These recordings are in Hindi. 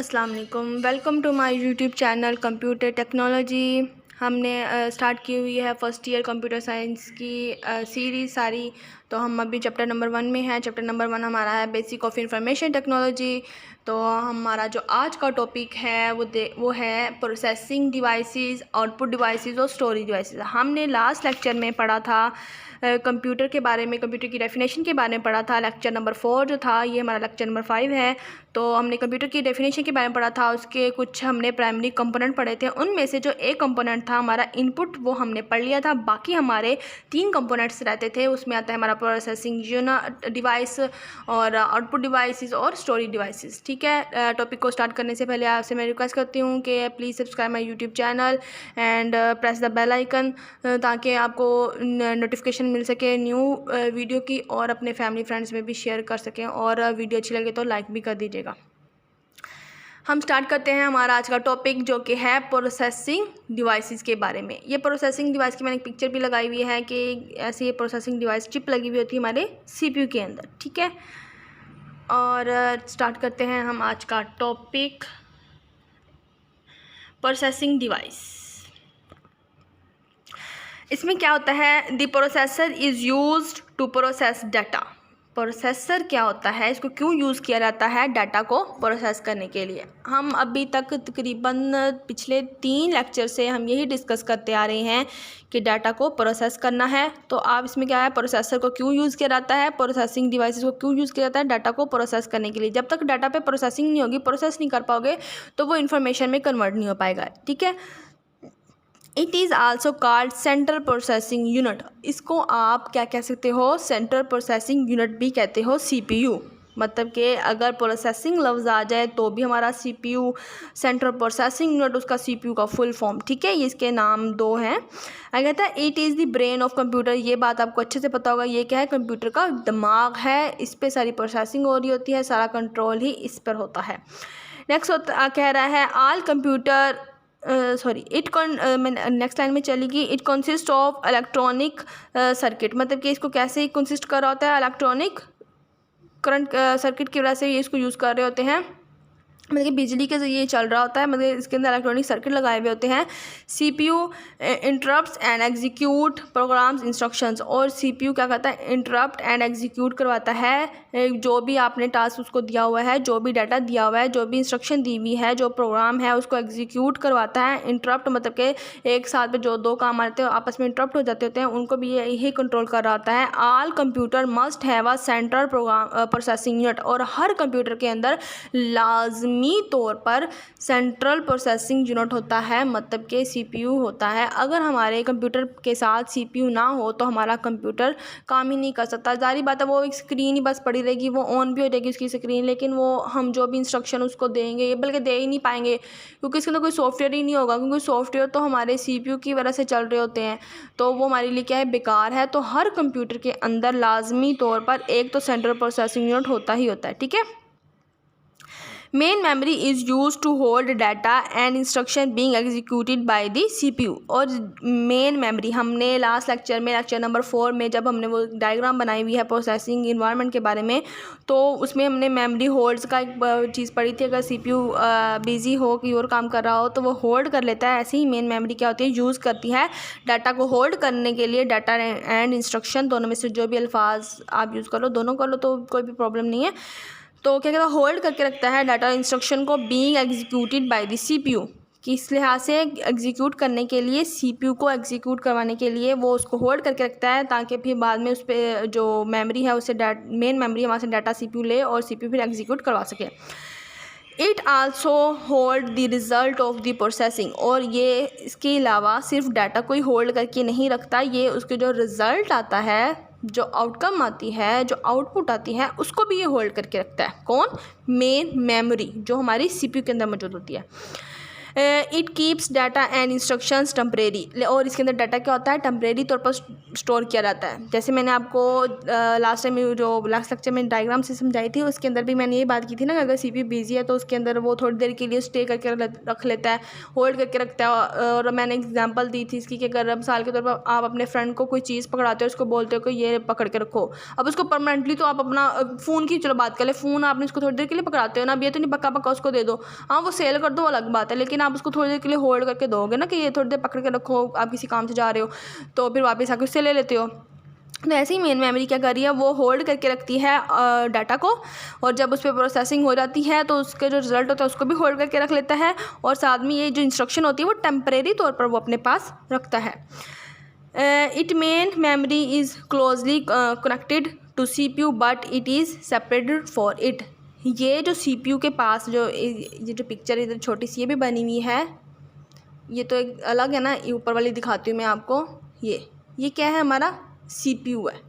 अस्सलाम वालेकुम। Welcome to my YouTube channel computer technology. हमने स्टार्ट की हुई है फ़र्स्ट ईयर कंप्यूटर साइंस की सीरीज़ सारी। तो हम अभी चैप्टर नंबर 1 में हैं। चैप्टर नंबर 1 हमारा है बेसिक ऑफ इंफॉर्मेशन टेक्नोलॉजी। तो हमारा जो आज का टॉपिक है वो है प्रोसेसिंग डिवाइसेस, आउटपुट डिवाइसेस और स्टोरेज डिवाइसेस। हमने लास्ट लेक्चर में पढ़ा था कंप्यूटर के बारे में, कंप्यूटर की डेफिनेशन के बारे में पढ़ा था। लेक्चर नंबर 4 जो था, ये हमारा लेक्चर नंबर 5 है। तो हमने कंप्यूटर की डेफिनेशन के बारे में पढ़ा था, उसके कुछ हमने प्राइमरी कंपोनेंट पढ़े थे। उनमें से जो एक कंपोनेंट था हमारा इनपुट, वो हमने पढ़ लिया था। बाकी हमारे 3 कंपोनेंट्स रहते थे। उसमें आता है हमारा प्रोसेसिंग डिवाइस और आउटपुट डिवाइसेस और स्टोरेज डिवाइसेस। ठीक है, टॉपिक को स्टार्ट करने से पहले आपसे मैं रिक्वेस्ट करती हूँ कि please subscribe my YouTube channel and press the bell icon, ताकि आपको नोटिफिकेशन मिल सके न्यू वीडियो की, और अपने फैमिली फ्रेंड्स में भी शेयर कर सकें। और वीडियो अच्छी लगे तो लाइक भी कर दीजिएगा। हम स्टार्ट करते हैं हमारा आज का टॉपिक, जो कि है प्रोसेसिंग डिवाइसेस के बारे में। ये प्रोसेसिंग डिवाइस की मैंने एक पिक्चर भी लगाई हुई है कि ऐसे ये प्रोसेसिंग डिवाइस चिप लगी हुई होती है हमारे सीपीयू के अंदर। ठीक है, और स्टार्ट करते हैं हम आज का टॉपिक, प्रोसेसिंग डिवाइस। इसमें क्या होता है, the processor is used to process data. Processor क्या होता है, इसको क्यों यूज़ किया जाता है डाटा को प्रोसेस करने के लिए। हम अभी तक तकरीबन पिछले 3 लेक्चर से हम यही डिस्कस करते आ रहे हैं कि डाटा को प्रोसेस करना है। तो आप इसमें क्या है, प्रोसेसर को क्यों यूज़ किया जाता है, प्रोसेसिंग डिवाइसेस को क्यों यूज़ किया जाता है डाटा को प्रोसेस करने के लिए। जब तक डाटा पे प्रोसेसिंग नहीं होगी, प्रोसेस नहीं कर पाओगे, तो वो इन्फॉर्मेशन में कन्वर्ट नहीं हो पाएगा। ठीक है, it is also called central processing unit. इसको आप क्या कह सकते हो, सेंट्रल प्रोसेसिंग यूनिट भी कहते हो, सीपीयू। मतलब कि अगर प्रोसेसिंग लफ्ज़ आ जाए तो भी हमारा सीपीयू, सेंट्रल प्रोसेसिंग यूनिट उसका सीपीयू का फुल फॉर्म। ठीक है, ये इसके नाम 2 हैं। अगर कहता है it is the brain of computer, ये बात आपको अच्छे से पता होगा। ये क्या है, कंप्यूटर का दिमाग है, इस पर सारी प्रोसेसिंग हो रही होती है, सारा कंट्रोल ही इस पर होता है। नेक्स्ट कह रहा है आल कंप्यूटर नेक्स्ट लाइन में चलेगी, it consist of electronic circuit. मतलब कि इसको कैसे कंसिस्ट कर रहा होता है, इलेक्ट्रॉनिक करंट सर्किट की वजह से ये इसको यूज़ कर रहे होते हैं। मतलब कि बिजली के ज़रिए चल रहा होता है, मतलब इसके अंदर इलेक्ट्रॉनिक सर्किट लगाए हुए होते हैं। CPU interrupts and execute programs instructions. और सीपीयू क्या करता है, इंटरप्ट एंड एग्जीक्यूट करवाता है जो भी आपने टास्क उसको दिया हुआ है, जो भी डाटा दिया हुआ है, जो भी इंस्ट्रक्शन दी हुई है, जो प्रोग्राम है, उसको एग्जीक्यूट करवाता है। इंटरप्ट मतलब कि एक साथ में जो 2 काम आते हैं आपस में इंटरप्ट हो जाते होते हैं, उनको भी यही कंट्रोल कर रहा होता है। All computer must have a central processing unit. और हर कंप्यूटर के अंदर लाजमी तौर पर सेंट्रल प्रोसेसिंग यूनिट होता है, मतलब कि सीपीयू होता है। अगर हमारे कंप्यूटर के साथ सीपीयू ना हो तो हमारा कंप्यूटर काम ही नहीं कर सकता। जारी बात है, वो एक स्क्रीन ही बस पड़ी रहेगी, वो ऑन भी हो जाएगी उसकी स्क्रीन, लेकिन वो हम जो भी इंस्ट्रक्शन उसको देंगे, ये बल्कि दे ही नहीं पाएंगे, क्योंकि इसके अंदर कोई सॉफ्टवेयर ही नहीं होगा। क्योंकि सॉफ्टवेयर तो हमारे सीपीयू की वजह से चल रहे होते हैं, तो वो हमारे लिए क्या है, बेकार है। तो हर कंप्यूटर के अंदर लाजमी तौर पर एक तो सेंट्रल प्रोसेसिंग यूनिट होता ही होता है। ठीक है, main memory is use to hold data and instruction being executed by the CPU. और मेन मेमोरी हमने लास्ट लेक्चर में, लेक्चर नंबर 4 में, जब हमने वो डायग्राम बनाई हुई है प्रोसेसिंग इन्वायरमेंट के बारे में, तो उसमें हमने मेमोरी होल्ड्स का एक चीज़ पढ़ी थी। अगर सीपीयू बिजी हो, कि और काम कर रहा हो, तो वो होल्ड कर लेता है। ऐसे ही मेन मेमोरी क्या होती है, यूज़ करती है डाटा को होल्ड करने के लिए। डाटा एंड इंस्ट्रक्शन दोनों में से जो भी अल्फाज आप यूज़ कर लो, दोनों कर लो, तो कोई भी प्रॉब्लम नहीं है। तो क्या कहता है, होल्ड करके रखता है डाटा इंस्ट्रक्शन को being executed by the CPU, कि इस लिहाज से एग्जीक्यूट करने के लिए, सीपीयू को एग्जीक्यूट करवाने के लिए वो उसको होल्ड करके रखता है, ताकि फिर बाद में उस पर जो मेमोरी है उससे मेन मेमोरी वहाँ से डाटा सीपीयू ले और सीपीयू फिर एग्जीक्यूट करवा सके। It also hold the result of the processing. और ये इसके अलावा सिर्फ डाटा को ही होल्ड करके नहीं रखता, ये उसके जो रिज़ल्ट आता है, जो आउटकम आती है, जो आउटपुट आती है, उसको भी ये होल्ड करके रखता है। कौन, मेन मेमोरी, जो हमारी सीपीयू के अंदर मौजूद होती है। It keeps data and instructions temporary, और इसके अंदर डाटा क्या होता है, टेम्परेरी तौर पर स्टोर किया जाता है। जैसे मैंने आपको लास्ट टाइम जो लास्ट लेक्चर में डायग्राम से समझाई थी, उसके अंदर भी मैंने ये बात की थी ना, अगर CPU बिजी है तो उसके अंदर वो थोड़ी देर के लिए स्टे करके रख लेता है, होल्ड करके रखता है। और मैंने एग्जांपल दी थी इसकी कि अगर मिसाल के तौर पर आप अपने फ्रेंड को कोई चीज़ पकड़ाते हो, उसको बोलते हो कि ये पकड़ के रखो, अब उसको परमानेंटली तो आप अपना फ़ोन की चलो बात कर ले, फ़ोन आपने उसको थोड़ी देर के लिए पकड़ाते हो ना, अब ये तो नहीं पक्का पक्का उसको दे दो, हाँ वो सेल कर दो अलग बात है, लेकिन आप उसको थोड़ी देर के लिए होल्ड करके दोगे ना कि ये थोड़ी देर पकड़ के रखो, आप किसी काम से जा रहे हो तो फिर वापस आके उससे ले लेते हो। तो ऐसे ही मेन मेमोरी क्या कर रही है, वो होल्ड करके रखती है डाटा को, और जब उस पर प्रोसेसिंग हो जाती है तो उसके जो रिज़ल्ट होता है उसको भी होल्ड करके रख लेता है, और साथ में ये जो इंस्ट्रक्शन होती है वो टेम्परेरी तौर पर वो अपने पास रखता है। It main memory is closely connected to CPU but it is separated for it. ये जो CPU के पास ये जो पिक्चर इधर छोटी सी ये भी बनी हुई है, ये तो एक अलग है ना, ये ऊपर वाली दिखाती हूँ मैं आपको, ये क्या है, हमारा CPU है।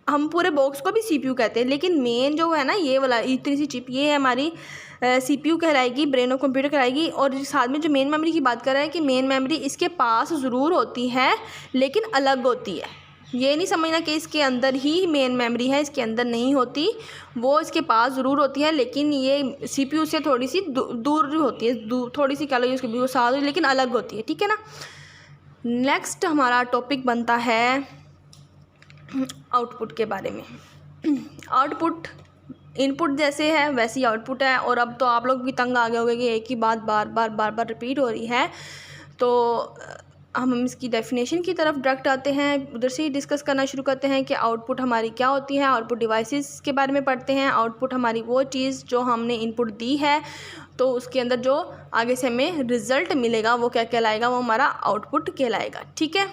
हम पूरे बॉक्स को भी CPU कहते हैं, लेकिन मेन जो है ना ये वाला इतनी सी चिप, ये है हमारी CPU कहलाएगी, ब्रेन ऑफ कंप्यूटर कहलाएगी। और साथ में जो मेन मेमोरी की बात कर रहे हैं कि मेन मेमोरी इसके पास ज़रूर होती है लेकिन अलग होती है। ये नहीं समझना कि इसके अंदर ही मेन मेमोरी है, इसके अंदर नहीं होती, वो इसके पास ज़रूर होती है, लेकिन ये CPU से थोड़ी सी दूर होती है, थोड़ी सी क्या लो उसके भी साथ, लेकिन अलग होती है, ठीक है ना। नेक्स्ट हमारा टॉपिक बनता है आउटपुट के बारे में। आउटपुट इनपुट जैसे है वैसी आउटपुट है, और अब तो आप लोग भी तंग आ गए होंगे कि एक ही बात बार बार रिपीट हो रही है, तो हम इसकी डेफिनेशन की तरफ डायरेक्ट आते हैं, उधर से ही डिस्कस करना शुरू करते हैं कि आउटपुट हमारी क्या होती है। आउटपुट डिवाइसेस के बारे में पढ़ते हैं। आउटपुट हमारी वो चीज़ जो हमने इनपुट दी है, तो उसके अंदर जो आगे से हमें रिज़ल्ट मिलेगा वो क्या कहलाएगा, वो हमारा आउटपुट कहलाएगा, ठीक है।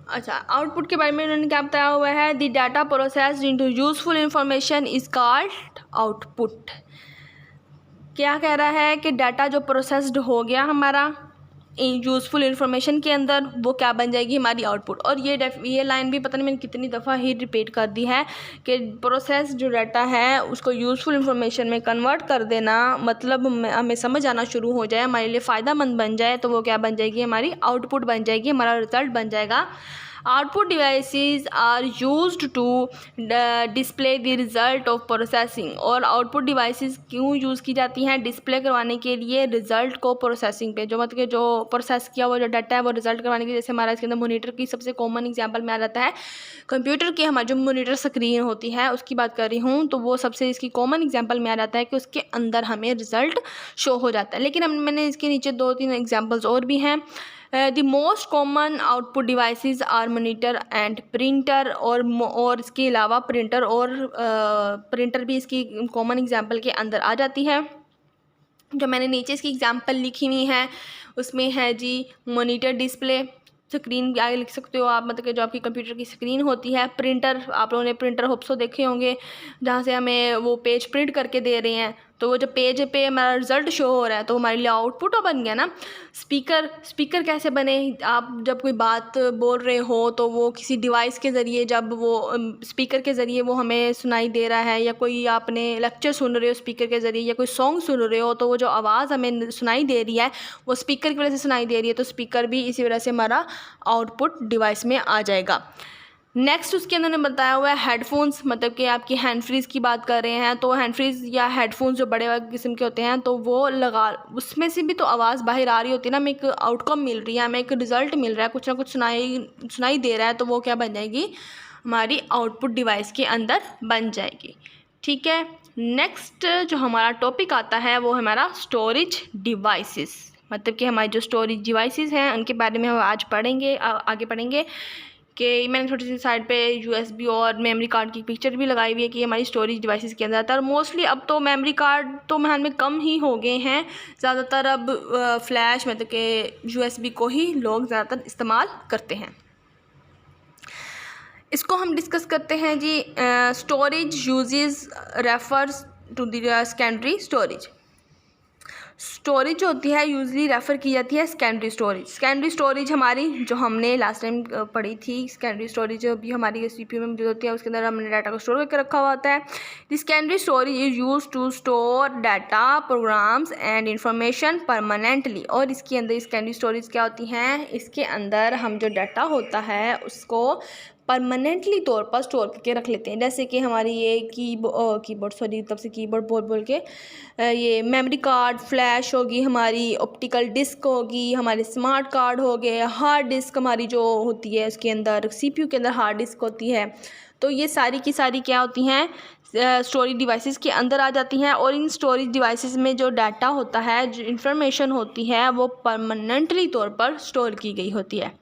अच्छा, आउटपुट के बारे में उन्होंने क्या बताया हुआ है, the data processed into useful information is called output. क्या कह रहा है कि डाटा जो प्रोसेस्ड हो गया हमारा यूज़फुल इन्फॉर्मेशन के अंदर, वो क्या बन जाएगी, हमारी आउटपुट। और ये लाइन भी पता नहीं मैंने कितनी दफ़ा ही रिपीट कर दी है कि प्रोसेस जो डाटा है उसको यूज़फुल इन्फॉर्मेशन में कन्वर्ट कर देना, मतलब हमें समझ आना शुरू हो जाए, हमारे लिए फ़ायदेमंद बन जाए, तो वो क्या बन जाएगी, हमारी आउटपुट बन जाएगी, हमारा रिज़ल्ट बन जाएगा। Output devices are used to display the result of processing. और आउटपुट डिवाइसेस क्यों यूज़ की जाती हैं, डिस्प्ले करवाने के लिए रिज़ल्ट को प्रोसेसिंग पे, जो मतलब कि जो प्रोसेस किया हुआ जो डाटा है वो रिज़ल्ट करवाने के लिए। जैसे हमारा इसके अंदर मोनीटर की सबसे कॉमन एग्जांपल में आ जाता है कंप्यूटर की, हमारी जो मोनीटर स्क्रीन होती है उसकी बात कर रही हूँ, तो वो सबसे इसकी कॉमन एग्जाम्पल में आ जाता है कि उसके अंदर हमें रिज़ल्ट शो हो जाता है। लेकिन मैंने इसके नीचे 2-3 एग्जाम्पल्स और भी हैं। The most common output devices are monitor and printer, और इसके अलावा प्रिंटर और प्रिंटर भी इसकी कॉमन एग्जांपल के अंदर आ जाती है। जो मैंने नीचे इसकी एग्जांपल लिखी हुई है उसमें है जी मॉनिटर डिस्प्ले, स्क्रीन भी आगे लिख सकते हो आप, मतलब कि जो आपकी कंप्यूटर की स्क्रीन होती है। प्रिंटर, आप लोगों ने प्रिंटर होप्सो देखे होंगे जहाँ से हमें वो पेज प्रिंट करके दे रहे हैं, तो वो जो पेज पे हमारा रिज़ल्ट शो हो रहा है तो हमारे लिए आउटपुट तो बन गया ना। स्पीकर कैसे बने, आप जब कोई बात बोल रहे हो तो वो किसी डिवाइस के ज़रिए, जब वो स्पीकर के ज़रिए वो हमें सुनाई दे रहा है, या कोई आपने लेक्चर सुन रहे हो स्पीकर के ज़रिए, या कोई सॉन्ग सुन रहे हो, तो वो जो आवाज़ हमें सुनाई दे रही है वो स्पीकर की वजह से सुनाई दे रही है, तो स्पीकर भी इसी वजह से हमारा आउटपुट डिवाइस में आ जाएगा। नेक्स्ट उसके अंदर ने बताया हुआ है हेडफोन्स, मतलब कि आपकी हैंड फ्रीज़ की बात कर रहे हैं, तो हैंड फ्रीज़ या हेडफोन्स जो बड़े किस्म के होते हैं, तो वो लगा, उसमें से भी तो आवाज़ बाहर आ रही होती है ना, हमें एक आउटकम मिल रही है, हमें एक रिज़ल्ट मिल रहा है, कुछ ना कुछ सुनाई दे रहा है, तो वो क्या बन जाएगी, हमारी आउटपुट डिवाइस के अंदर बन जाएगी, ठीक है। नेक्स्ट जो हमारा टॉपिक आता है वो हमारा स्टोरेज डिवाइसेस, मतलब कि हमारी जो स्टोरेज डिवाइसेस हैं उनके बारे में हम आज पढ़ेंगे, आगे पढ़ेंगे। कि मैंने छोटी सी साइड पे USB और मेमोरी कार्ड की पिक्चर भी लगाई हुई है कि हमारी स्टोरेज डिवाइसेस के अंदर आता है। और मोस्टली अब तो मेमोरी कार्ड तो महल में कम ही हो गए हैं, ज़्यादातर अब फ्लैश मतलब कि USB को ही लोग ज़्यादातर इस्तेमाल करते हैं। इसको हम डिस्कस करते हैं जी। Storage uses refers to the secondary storage. Storage जो होती है यूजली रेफ़र की जाती है सेकेंडरी स्टोरेज। सेकेंडरी स्टोरेज हमारी जो हमने लास्ट टाइम पढ़ी थी, सेकेंडरी स्टोरेज जो भी हमारी CPU में मौजूद होती है उसके अंदर हमने डाटा को स्टोर करके रखा हुआ होता है। The secondary storage is use to store data, programs and information permanently. और इसके अंदर सेकेंडरी स्टोरेज क्या होती हैं, इसके अंदर हम जो डाटा होता है उसको परमानेंटली तौर पर स्टोर करके रख लेते हैं। जैसे कि हमारी ये कीबोर्ड सॉरी तब से कीबोर्ड बोल के ये मेमोरी कार्ड, फ्लैश होगी, हमारी ऑप्टिकल डिस्क होगी, हमारे स्मार्ट कार्ड हो गए, हार्ड डिस्क हमारी जो होती है उसके अंदर CPU के अंदर हार्ड डिस्क होती है। तो ये सारी की सारी क्या होती हैं, स्टोरेज डिवाइसेस के अंदर आ जाती हैं। और इन स्टोरेज डिवाइसेस में जो डाटा होता है, जो इंफॉर्मेशन होती है, वो परमानेंटली तौर पर स्टोर की गई होती है।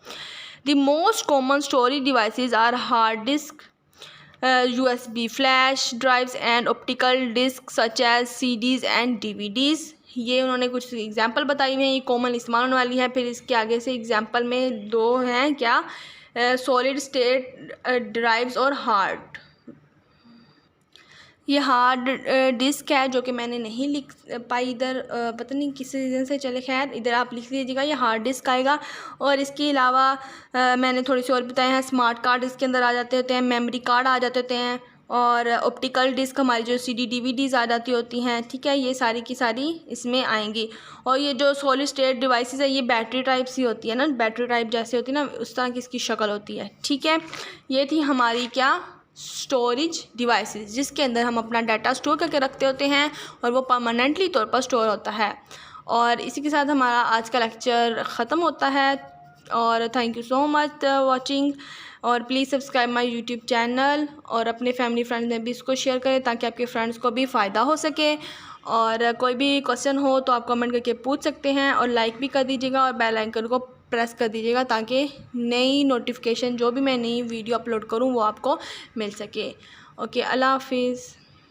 The most common storage devices are hard disk, USB flash drives and optical discs such as CDs and DVDs। ये उन्होंने कुछ एग्जांपल बताई हुई हैं, ये कॉमन इस्तेमाल होने वाली है। फिर इसके आगे से एग्जांपल में दो हैं क्या, सॉलिड स्टेट ड्राइव्स और हार्ड। ये हार्ड डिस्क है जो कि मैंने नहीं लिख पाई इधर, पता नहीं किस रीज़न से, चले खैर इधर आप लिख लीजिएगा, ये हार्ड डिस्क आएगा। और इसके अलावा मैंने थोड़ी सी और बताए हैं, स्मार्ट कार्ड इसके अंदर आ जाते होते हैं, मेमोरी कार्ड आ जाते होते हैं, और ऑप्टिकल डिस्क हमारी जो CD DVDs आ जाती होती हैं, ठीक है, ये सारी की सारी इसमें आएंगी। और ये जो सॉलिड स्टेट डिवाइसेस है, ये बैटरी टाइप सी होती है ना, बैटरी टाइप जैसे होती है ना, उस तरह की इसकी शक्ल होती है, ठीक है। ये थी हमारी क्या, स्टोरेज डिवाइसेस, जिसके अंदर हम अपना डाटा स्टोर करके रखते होते हैं और वो परमानेंटली तौर पर स्टोर होता है। और इसी के साथ हमारा आज का लेक्चर ख़त्म होता है। और thank you so much watching. और please subscribe my YouTube channel और अपने फैमिली फ्रेंड्स में भी इसको शेयर करें ताकि आपके फ्रेंड्स को भी फ़ायदा हो सके। और कोई भी क्वेश्चन हो तो आप कमेंट करके पूछ सकते हैं, और लाइक भी कर दीजिएगा और बेल आइकन को प्रेस कर दीजिएगा ताकि नई नोटिफिकेशन जो भी मैं नई वीडियो अपलोड करूं वो आपको मिल सके। ओके, अल्लाह हाफिज़।